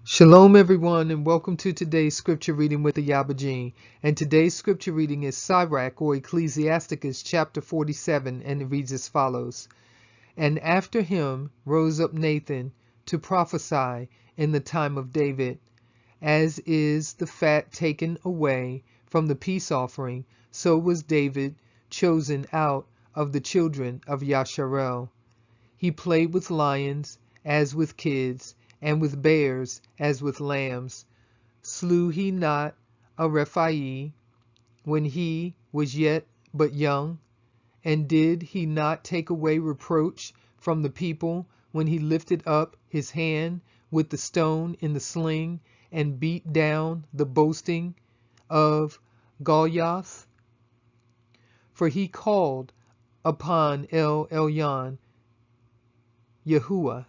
Shalom everyone, and welcome to today's scripture reading with Ayaba. And today's scripture reading is Sirach or Ecclesiasticus chapter 47, and it reads as follows. And after him rose up Nathan to prophesy in the time of David, as is the fat taken away from the peace offering, so was David chosen out of the children of Yasharel. He played with lions as with kids, and with bears as with lambs. Slew he not a Rephaim when he was yet but young? And did he not take away reproach from the people when he lifted up his hand with the stone in the sling, and beat down the boasting of Goliath? For he called upon El Elyon, Yahuwah,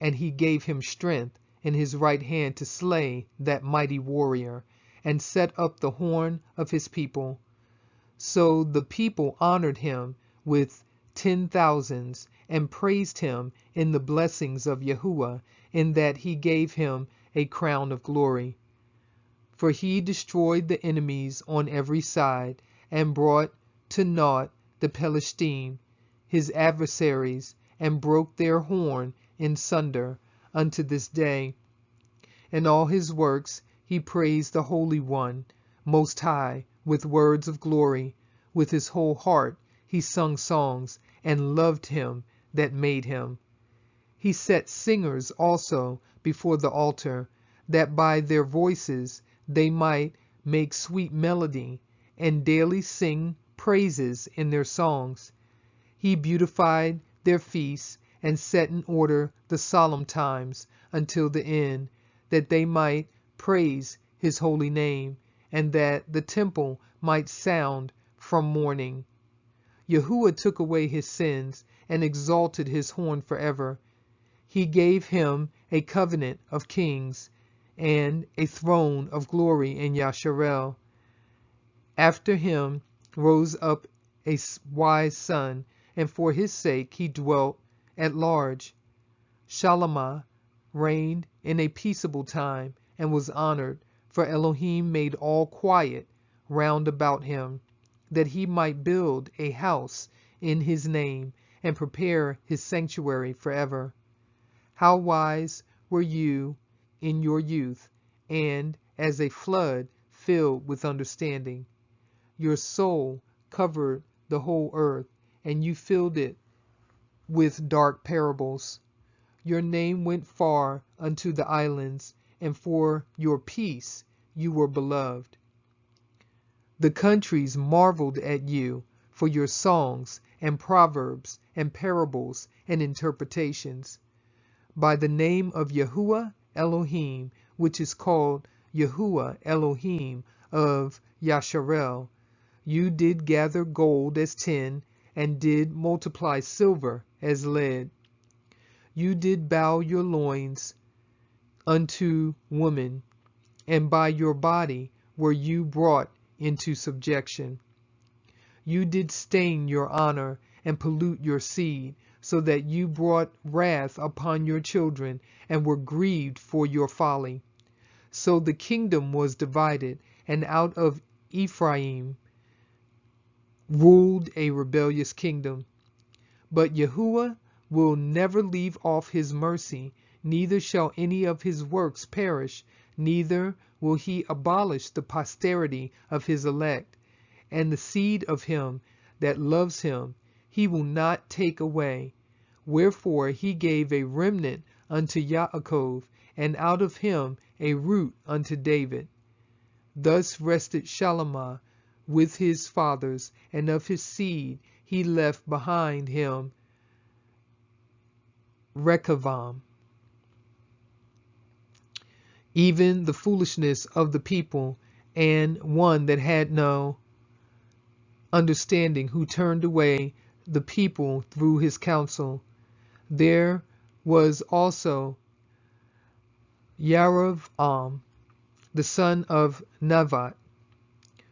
and he gave him strength in his right hand to slay that mighty warrior, and set up the horn of his people. So the people honored him with 10,000s, and praised him in the blessings of Yahuwah, in that he gave him a crown of glory. For he destroyed the enemies on every side, and brought to naught the Pelishtim, his adversaries, and broke their horn in sunder unto this day. In all his works he praised the Holy One, Most High, with words of glory. With his whole heart he sung songs, and loved him that made him. He set singers also before the altar, that by their voices they might make sweet melody, and daily sing praises in their songs. He beautified their feasts, and set in order the solemn times until the end, that they might praise his holy name, and that the temple might sound from morning. Yahuwah took away his sins, and exalted his horn forever. He gave him a covenant of kings, and a throne of glory in Yasharel. After him rose up a wise son, and for his sake he dwelt at large. Shalamah reigned in a peaceable time, and was honored, for Elohim made all quiet round about him, that he might build a house in his name, and prepare his sanctuary forever. How wise were you in your youth, and as a flood filled with understanding. Your soul covered the whole earth, and you filled it with dark parables. Your name went far unto the islands, and for your peace you were beloved. The countries marveled at you for your songs and proverbs and parables and interpretations. By the name of Yahuwah Elohim, which is called Yahuwah Elohim of Yasharel, you did gather gold as tin, and did multiply silver as lead. You did bow your loins unto woman, and by your body were you brought into subjection. You did stain your honor and pollute your seed, so that you brought wrath upon your children, and were grieved for your folly. So the kingdom was divided, and out of Ephraim ruled a rebellious kingdom. But Yahuwah will never leave off his mercy, neither shall any of his works perish, neither will he abolish the posterity of his elect, and the seed of him that loves him he will not take away. Wherefore he gave a remnant unto Yaakov, and out of him a root unto David. Thus rested Shalamah with his fathers, and of his seed he left behind him Rechavam, even the foolishness of the people, and one that had no understanding, who turned away the people through his counsel. There was also Yaravam, the son of Navat,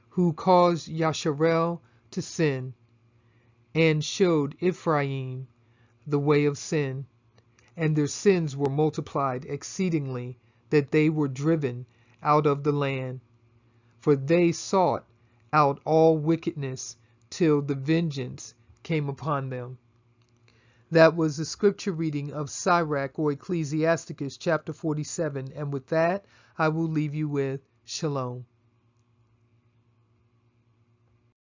who caused Yasharel to sin, and showed Ephraim the way of sin, and their sins were multiplied exceedingly. that they were driven out of the land. For they sought out all wickedness till the vengeance came upon them. That was the scripture reading of Sirach or Ecclesiasticus chapter 47. And with that, I will leave you with Shalom.